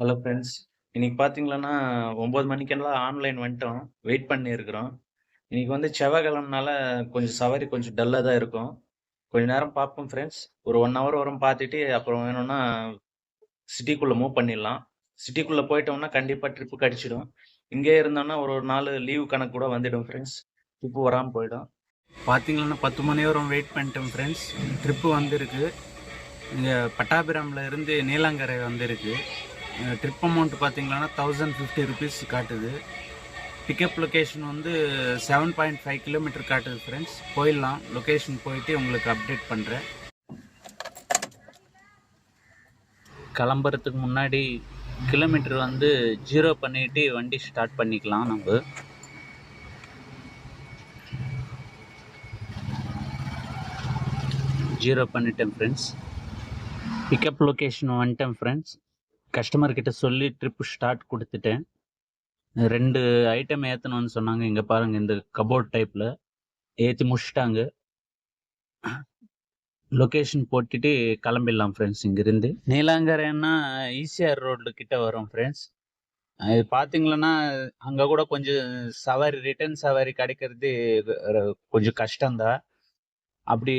Hello friends. இன்னைக்கு பார்த்தீங்கன்னா, 9 மணிக்கெல்லாம் ஆன்லைன் வந்துட்டோம். வெயிட் பண்ணியிருக்கிறோம். இன்னைக்கு வந்து செவ்வாய்க்கிழமைனால கொஞ்சம் சவாரி கொஞ்சம் டல்லா தான் இருக்கும். கொஞ்ச நேரம் பார்ப்போம் ஃப்ரெண்ட்ஸ். ஒரு 1 ஹவர் வரும் பார்த்துட்டு, அப்புறம் வேணும்னா சிட்டிக்குள்ள மூவ் பண்ணிடலாம். சிட்டிக்குள்ள போயிட்டோம்னா கண்டிப்பா ட்ரிப் கெடிச்சிடும். இங்கேயே இருந்தோம்னா ஒரு ஒரு நாள் லீவ் கணக்கு கூட வந்துடும் ஃப்ரெண்ட்ஸ். ட்ரிப் வராம போயிடும். பார்த்தீங்கன்னா 10 மணி வரும் வெயிட் பண்ணிட்டோம் ஃப்ரெண்ட்ஸ். ட்ரிப்பு வந்திருக்கு. இங்கே பட்டாபிராமில் இருந்து நீலாங்கரை வந்திருக்கு. ட்ரிப் அமௌண்ட் பார்த்தீங்கன்னா 1050 ருபீஸ் காட்டுது. பிக்கப் லொக்கேஷன் வந்து 7.5 கிலோமீட்டர் காட்டுது ஃப்ரெண்ட்ஸ். போயிடலாம். லொக்கேஷன் போயிட்டு உங்களுக்கு அப்டேட் பண்ணுறேன். கிளம்புறதுக்கு முன்னாடி கிலோமீட்டர் வந்து 0 பண்ணிவிட்டு வண்டி ஸ்டார்ட் பண்ணிக்கலாம். நம்ம 0 பண்ணிட்டேன் ஃப்ரெண்ட்ஸ். பிக்கப் லொக்கேஷன் வந்துட்டேன் ஃப்ரெண்ட்ஸ். கஸ்டமர்கிட்ட சொல்லி ட்ரிப் ஸ்டார்ட் கொடுத்துட்டேன். 2 ஐட்டம் ஏற்றணும்னு சொன்னாங்க. இங்கே பாருங்கள், இந்த கபோர்ட் டைப்பில் ஏற்றி முடிச்சிட்டாங்க. லொக்கேஷன் போட்டுட்டு கிளம்பிடலாம் ஃப்ரெண்ட்ஸ். இங்கேருந்து நீலாங்கரைன்னா ஈசிஆர் ரோடு கிட்ட வரும் ஃப்ரெண்ட்ஸ். இது பார்த்தீங்களன்னா அங்கே கூட கொஞ்சம் சவாரி, ரிட்டர்ன் சவாரி கிடைக்கிறது கொஞ்சம் கஷ்டம்தான். அப்படி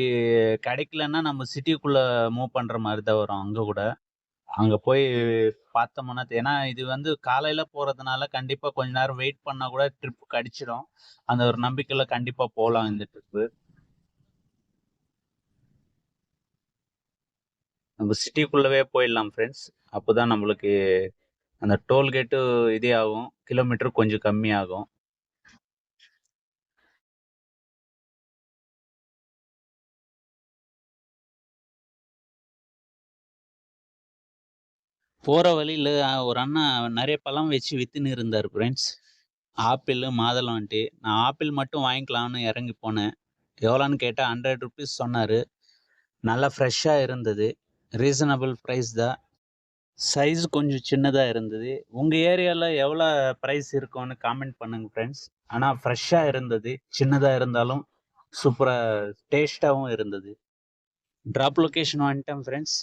கிடைக்கலன்னா நம்ம சிட்டிக்குள்ளே மூவ் பண்ணுற மாதிரி தான் வரும். அங்கே கூட அங்கே போய் பார்த்தோம்னா, ஏன்னா இது வந்து காலையில் போகிறதுனால கண்டிப்பாக கொஞ்ச நேரம் வெயிட் பண்ணால் கூட ட்ரிப் கிடச்சிடும். அந்த ஒரு நம்பிக்கையில் கண்டிப்பாக போகலாம் இந்த ட்ரிப்பு. நம்ம சிட்டிக்குள்ளவே போயிடலாம் ஃப்ரெண்ட்ஸ். அப்போ தான் நம்மளுக்கு அந்த டோல்கேட்டு இதே ஆகும், கிலோமீட்டர் கொஞ்சம் கம்மியாகும். போகிற வழியில் ஒரு அண்ணா நிறைய பழம் வச்சு விற்றுன்னு இருந்தார் ஃப்ரெண்ட்ஸ். ஆப்பிள், மாதுளம்ன்ட்டு. நான் ஆப்பிள் மட்டும் வாங்கிக்கலாம்னு இறங்கி போனேன். எவ்வளோன்னு கேட்டால் 100 ருபீஸ் சொன்னார். நல்லா ஃப்ரெஷ்ஷாக இருந்தது. ரீசனபிள் ப்ரைஸ் தான். சைஸ் கொஞ்சம் சின்னதாக இருந்தது. உங்கள் ஏரியாவில் எவ்வளோ ப்ரைஸ் இருக்கும்னு காமெண்ட் பண்ணுங்க ஃப்ரெண்ட்ஸ். ஆனால் ஃப்ரெஷ்ஷாக இருந்தது. சின்னதாக இருந்தாலும் சூப்பராக டேஸ்ட்டாகவும் இருந்தது. ட்ராப் லொக்கேஷன் வந்துட்டேன் ஃப்ரெண்ட்ஸ்.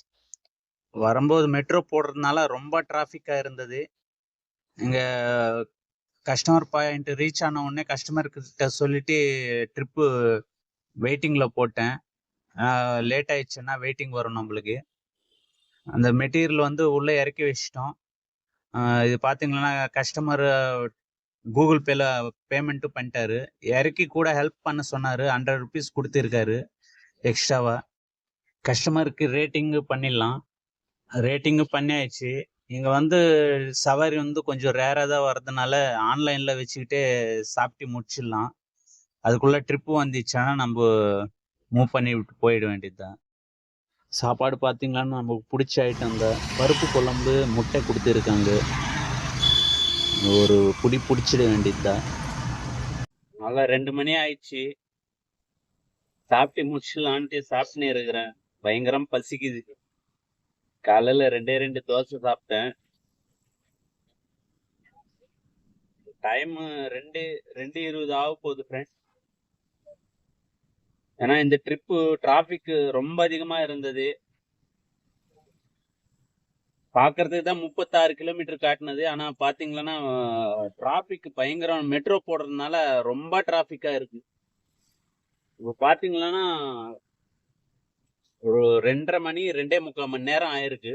வரும்போது மெட்ரோ போடுறதுனால ரொம்ப டிராஃபிக்காக இருந்தது. இங்கே கஸ்டமர் பாயிண்ட் ரீச் ஆன உடனே கஸ்டமர்கிட்ட சொல்லிட்டு ட்ரிப்பு வெயிட்டிங்கில் போட்டேன். லேட் ஆயிடுச்சுன்னா வெயிட்டிங் வரும் நம்மளுக்கு. அந்த மெட்டீரியல் வந்து உள்ளே இறக்கி வச்சிட்டோம். இது பார்த்தீங்கன்னா கஸ்டமர் கூகுள் பேல பேமெண்ட்டும் பண்ணிட்டாரு. இறக்கி கூட ஹெல்ப் பண்ண சொன்னார். 100 ருபீஸ் கொடுத்துருக்காரு எக்ஸ்ட்ராவா. கஸ்டமருக்கு ரேட்டிங்கு பண்ணிடலாம். ரேட்டிங்கு பண்ணியாச்சு. இங்கே வந்து சவாரி வந்து கொஞ்சம் ரேராக தான் வர்றதுனால ஆன்லைனில் வச்சுக்கிட்டே சாப்பிட்டு முடிச்சிடலாம். அதுக்குள்ளே ட்ரிப்பு வந்துச்சுன்னா நம்ம மூவ் பண்ணி விட்டு போயிட வேண்டியது தான். சாப்பாடு பார்த்தீங்களான்னு நமக்கு பிடிச்ச ஐட்டம் தான். பருப்பு குழம்பு, முட்டை கொடுத்துருக்காங்க. ஒரு புடி பிடிச்சிட வேண்டியது தான். நல்லா 2 மணி ஆயிடுச்சு. சாப்பிட்டு முடிச்சிடலான்ட்டு சாப்பிட்டுன்னு இருக்கிறேன். பயங்கரம் பசிக்குது. காலையில் 2 தோசை சாப்பிட்டேன். டைம் 2:20 ஆக போகுது ஃப்ரெண்ட்ஸ். ஏன்னா இந்த ட்ரிப்பு டிராஃபிக் ரொம்ப அதிகமாக இருந்தது. பார்க்கறதுக்கு தான் 36 கிலோமீட்டர் காட்டினது. ஆனால் பார்த்தீங்கன்னா டிராஃபிக் பயங்கரம். மெட்ரோ போடுறதுனால ரொம்ப டிராஃபிக்காக இருக்கு. இப்போ பார்த்தீங்கன்னா ஒரு 2:30 மணி, 2:45 மணி நேரம் ஆயிருக்கு.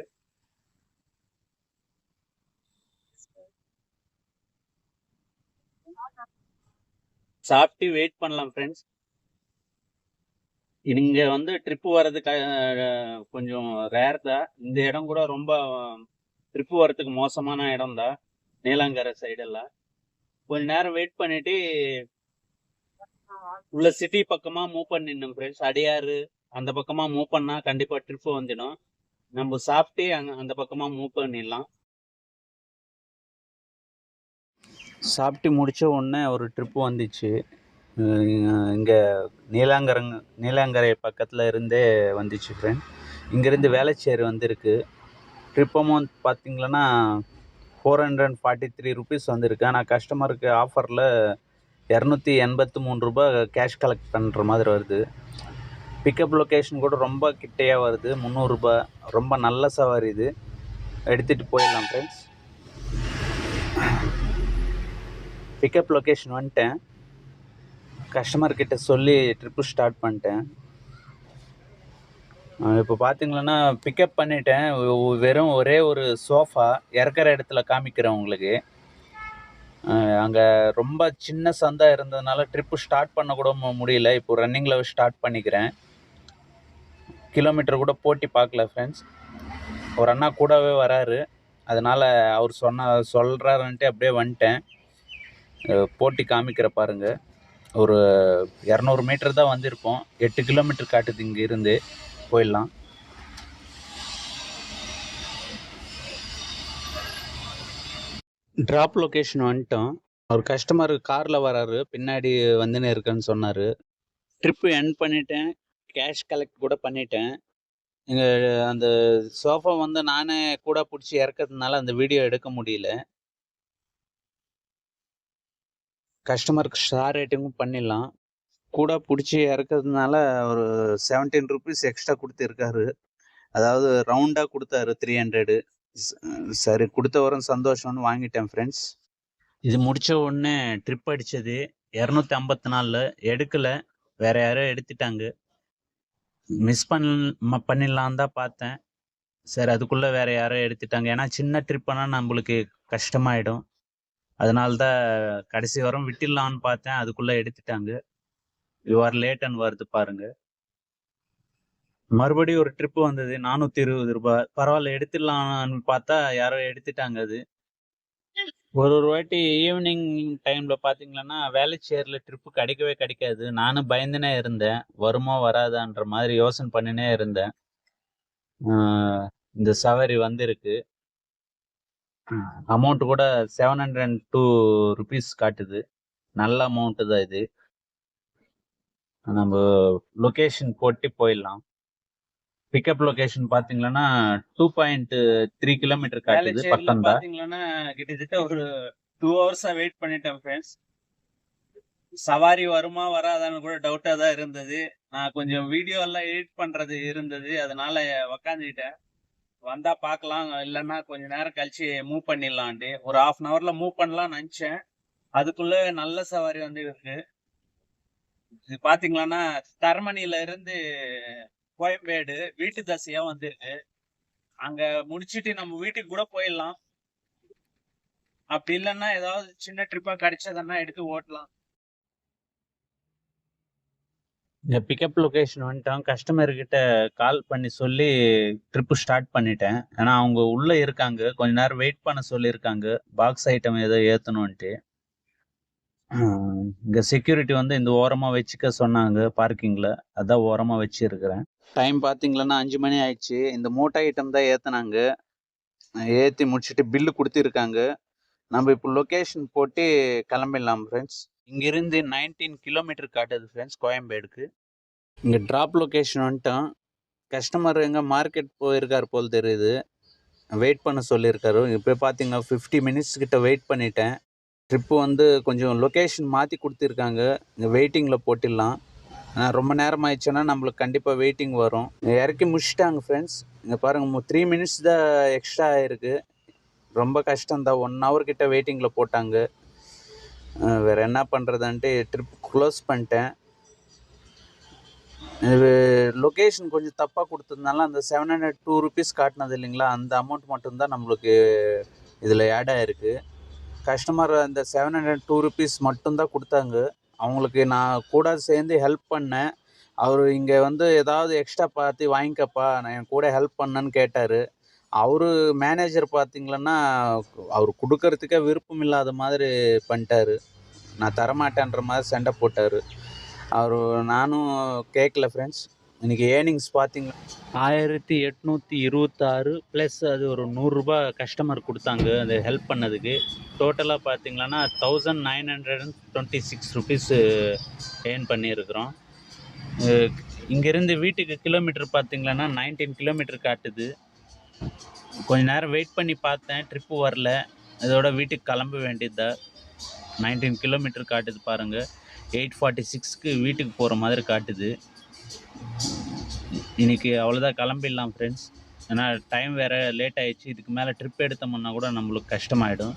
சாப்பிட்டு வெயிட் பண்ணலாம் ஃப்ரெண்ட்ஸ். இங்க வந்து ட்ரிப்பு வர்றது கொஞ்சம் ரேர் தான். இந்த இடம் கூட ரொம்ப ட்ரிப்பு வர்றதுக்கு மோசமான இடம் தான். நீலாங்கரை சைடெல்லாம் கொஞ்ச நேரம் வெயிட் பண்ணிட்டு உள்ள சிட்டி பக்கமா மூவ் பண்ணிடணும் ஃப்ரெண்ட்ஸ். அடையாறு அந்த பக்கமா மூவ் பண்ணா கண்டிப்பா ட்ரிப்பு வந்துடும். நம்ம சாப்பிட்டு அந்த பக்கமா மூவ் பண்ணிடலாம். சாப்பிட்டு முடிச்ச உடனே ஒரு ட்ரிப்பு வந்துச்சு. இங்கே நீலாங்கரை பக்கத்தில் இருந்தே வந்துச்சு ஃப்ரெண்ட். இங்கேருந்து வேளச்சேரி வந்திருக்கு. ட்ரிப் அமௌண்ட் பார்த்திங்கன்னா 443 ருபீஸ் வந்திருக்கு. ஆனால் கஸ்டமருக்கு ஆஃபரில் 283 ரூபா கேஷ் கலெக்ட் பண்ணுற மாதிரி வருது. பிக்கப் லொக்கேஷன் கூட ரொம்ப கிட்டையாக வருது. 300 ரூபா. ரொம்ப நல்ல சவாரி இது. எடுத்துகிட்டு போயிடலாம் ஃப்ரெண்ட்ஸ். பிக்கப் லொக்கேஷன் வந்துட்டேன். கஸ்டமர் கிட்ட சொல்லி ட்ரிப்பு ஸ்டார்ட் பண்ணிட்டேன். இப்போ பார்த்தீங்கன்னா பிக்கப் பண்ணிட்டேன். வெறும் ஒரே ஒரு சோஃபா இறக்குற இடத்துல காமிக்கிறேன் உங்களுக்கு. அங்கே ரொம்ப சின்ன சந்தா இருந்ததுனால ட்ரிப்பு ஸ்டார்ட் பண்ண கூட முடியல. இப்போ ரன்னிங்கில் ஸ்டார்ட் பண்ணிக்கிறேன். கிலோமீட்டர் கூட போட்டி பார்க்கல ஃப்ரெண்ட்ஸ். ஒரு அண்ணா கூடவே வராரு, அதனால் அவர் சொல்கிறாருன்ட்டு அப்படியே வந்துட்டேன். போட்டி காமிக்கிற பாருங்க. ஒரு 200 மீட்டர் தான் வந்திருப்போம். 8 கிலோமீட்டர் காட்டுது இங்கே இருந்து. போயிடலாம். ட்ராப் லொக்கேஷன் வந்துட்டோம். அவர் கஸ்டமர் காரில் வராரு, பின்னாடி வந்துன்னு இருக்குன்னு சொன்னார். ட்ரிப்பு எண்ட் பண்ணிட்டேன். கேஷ் கலெக்ட் கூட பண்ணிட்டேன். இங்கே அந்த சோஃபா வந்து நானே கூட பிடிச்சி இறக்கிறதுனால அந்த வீடியோ எடுக்க முடியல. கஸ்டமருக்கு ஸ்டார் ரேட்டிங்கும் பண்ணிடலாம். கூட பிடிச்சி இறக்கிறதுனால ஒரு 17 ருபீஸ் எக்ஸ்ட்ரா கொடுத்துருக்காரு. அதாவது ரவுண்டாக கொடுத்தாரு 300. சரி, கொடுத்த வரும் சந்தோஷம்னு வாங்கிட்டேன் ஃப்ரெண்ட்ஸ். இது முடித்த உடனே ட்ரிப் அடித்தது 254 எடுக்கலை, வேறு யாரோ எடுத்துட்டாங்க. மிஸ் பண்ணிடலான் தான் பார்த்தேன். சரி, அதுக்குள்ளே வேறு யாரோ எடுத்துட்டாங்க. ஏன்னா சின்ன ட்ரிப்புனா நம்மளுக்கு கஷ்டமாயிடும். அதனால தான் கடைசி வரம் விட்டுடலான்னு பார்த்தேன். அதுக்குள்ளே எடுத்துட்டாங்க. யூ ஆர் லேட்னு வருது பாருங்க. மறுபடியும் ஒரு ட்ரிப்பு வந்தது 420 ரூபாய். பரவாயில்ல, எடுத்துடலான்னு பார்த்தா யாரோ எடுத்துட்டாங்க. அது ஒரு வாட்டி ஈவினிங் டைமில் பார்த்தீங்கன்னா வேலைச்சேரில் ட்ரிப்பு கிடைக்கவே கிடைக்காது. நானும் பயந்துனே இருந்தேன், வருமோ வராதான்ற மாதிரி யோசனை பண்ணினே இருந்தேன். இந்த சவாரி வந்திருக்கு. அமௌண்ட் கூட 702 ருபீஸ் காட்டுது. நல்ல அமௌண்ட்டு தான் இது. நம்ம லொக்கேஷன் போட்டு போயிடலாம். பிக்கப் லொகேஷன் பார்த்தீங்கன்னா 2.3 கிலோமீட்டர் காட்டுது. பக்கம் தான். பார்த்தீங்கன்னா கிட்டத்தட்ட ஒரு 2 ஹவர்ஸா வெயிட் பண்ணிட்டேன் ஃப்ரெண்ட்ஸ். சவாரி வருமா வராதான்னு கூட டவுட்டாக தான் இருந்தது. நான் கொஞ்சம் வீடியோ எல்லாம் எடிட் பண்றது இருந்தது, அதனால உக்காந்துக்கிட்டேன். வந்தா பார்க்கலாம், இல்லைன்னா கொஞ்ச நேரம் கழிச்சு மூவ் பண்ணிடலான்ட்டு. ஒரு 1/2 ஹவர்ல மூவ் பண்ணலாம்னு நினைச்சேன். அதுக்குள்ள நல்ல சவாரி வந்து இருக்கு. இது பாத்தீங்கன்னா தரமணியில இருந்து கோயம்பேடு வீட்டு தசையா வந்திருக்கு. அங்க முடிச்சிட்டு நம்ம வீட்டுக்கு கூட போயிடலாம். அப்படி இல்லைன்னா ஏதாவது சின்ன ட்ரிப்பா கிடைச்சதுன்னா எடுத்து ஓட்டலாம். இந்த பிக்கப் லொகேஷன் வந்துட்டோம். கஸ்டமர் கிட்ட கால் பண்ணி சொல்லி ட்ரிப்பு ஸ்டார்ட் பண்ணிட்டேன். ஏன்னா அவங்க உள்ள இருக்காங்க, கொஞ்ச நேரம் வெயிட் பண்ண சொல்லியிருக்காங்க, பாக்ஸ் ஐட்டம் ஏதோ ஏற்றணுன்ட்டு. இங்கே செக்யூரிட்டி வந்து இந்த ஓரமாக வச்சுக்க சொன்னாங்க பார்க்கிங்கில். அதான் ஓரமாக வச்சுருக்கிறேன். டைம் பார்த்தீங்களன்னா 5 மணி ஆயிடுச்சு. இந்த மூட்டை ஐட்டம் தான் ஏற்றினாங்க. ஏற்றி முடிச்சுட்டு பில்லு கொடுத்துருக்காங்க. நம்ம இப்போ லொக்கேஷன் போட்டு கிளம்பிடலாம் ஃப்ரெண்ட்ஸ். இங்கிருந்து 19 கிலோமீட்டர் காட்டுது ஃப்ரெண்ட்ஸ் கோயம்பேடுக்கு. இங்கே ட்ராப் லொக்கேஷன் வந்துட்டோம். கஸ்டமர் எங்கே மார்க்கெட் போயிருக்கார் போல் தெரியுது, வெயிட் பண்ண சொல்லியிருக்காரு. இப்போ பார்த்தீங்கன்னா 50 மினிட்ஸ் கிட்ட வெயிட் பண்ணிட்டேன். ட்ரிப்பு வந்து கொஞ்சம் லொக்கேஷன் மாற்றி கொடுத்துருக்காங்க. இங்கே வெயிட்டிங்கில் போட்டிடலாம். ரொம்ப நேரம் ஆயிடுச்சுன்னா நம்மளுக்கு கண்டிப்பாக வெயிட்டிங் வரும். இறக்கி முடிச்சிட்டாங்க ஃப்ரெண்ட்ஸ். இங்கே பாருங்கள், 3 மினிட்ஸ் தான் எக்ஸ்ட்ரா ஆகிருக்கு. ரொம்ப கஷ்டம்தான். 1 ஹவர் கிட்ட வெயிட்டிங்கில் போட்டாங்க. வேறு என்ன பண்ணுறதுன்ட்டு ட்ரிப் க்ளோஸ் பண்ணிட்டேன். இது லொக்கேஷன் கொஞ்சம் தப்பாக கொடுத்ததுனால அந்த 702 ருபீஸ் காட்டினது இல்லைங்களா, அந்த அமௌண்ட் மட்டும்தான் நம்மளுக்கு இதில் ஆட் ஆகிருக்கு. கஸ்டமர் அந்த 702 ருபீஸ் மட்டும்தான் கொடுத்தாங்க. அவங்களுக்கு நான் கூட சேர்ந்து ஹெல்ப் பண்ணேன். அவர் இங்கே வந்து ஏதாவது எக்ஸ்ட்ரா பார்த்து வாங்கிக்கப்பா, நான் என் கூட ஹெல்ப் பண்ணேன்னு கேட்டார். அவர் மேனேஜர் பார்த்திங்களன்னா அவர் கொடுக்கறதுக்கே விருப்பம் இல்லாத மாதிரி பண்ணிட்டார். நான் தரமாட்டேன்ற மாதிரி சண்டை போட்டார். நானும் கேட்கல ஃப்ரெண்ட்ஸ். இன்றைக்கி ஏர்னிங்ஸ் பார்த்திங்கன்னா 1826 ப்ளஸ் அது ஒரு 100 ரூபா கஸ்டமர் கொடுத்தாங்க அது ஹெல்ப் பண்ணதுக்கு. டோட்டலாக பார்த்திங்கன்னா 1926 ருபீஸ் ஏர்ன் பண்ணியிருக்கிறோம். இங்கேருந்து வீட்டுக்கு கிலோமீட்டர் பார்த்திங்கன்னா 19 கிலோமீட்டர் காட்டுது. கொஞ்ச நேரம் வெயிட் பண்ணி பார்த்தேன், ட்ரிப்பு வரல. இதோட வீட்டுக்கு கிளம்ப வேண்டியதா. 19 கிலோமீட்டர் காட்டுது பாருங்கள். 8:46க்கு வீட்டுக்கு போகிற மாதிரி காட்டுது. இன்றைக்கி அவ்வளோதான், கிளம்பிடலாம் ஃப்ரெண்ட்ஸ். ஏன்னா டைம் வேறு லேட் ஆயிடுச்சு. இதுக்கு மேலே ட்ரிப் எடுத்தோம்னா கூட நம்மளுக்கு கஷ்டமாயிடும்.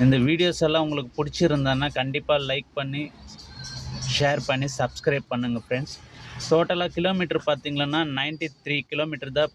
இந்த வீடியோஸ் எல்லாம் உங்களுக்கு பிடிச்சிருந்தான்னா கண்டிப்பாக லைக் பண்ணி, ஷேர் பண்ணி, சப்ஸ்கிரைப் பண்ணுங்கள் ஃப்ரெண்ட்ஸ். டோட்டலாக கிலோமீட்டர் பார்த்தீங்கன்னா 93 கிலோமீட்டர் தான்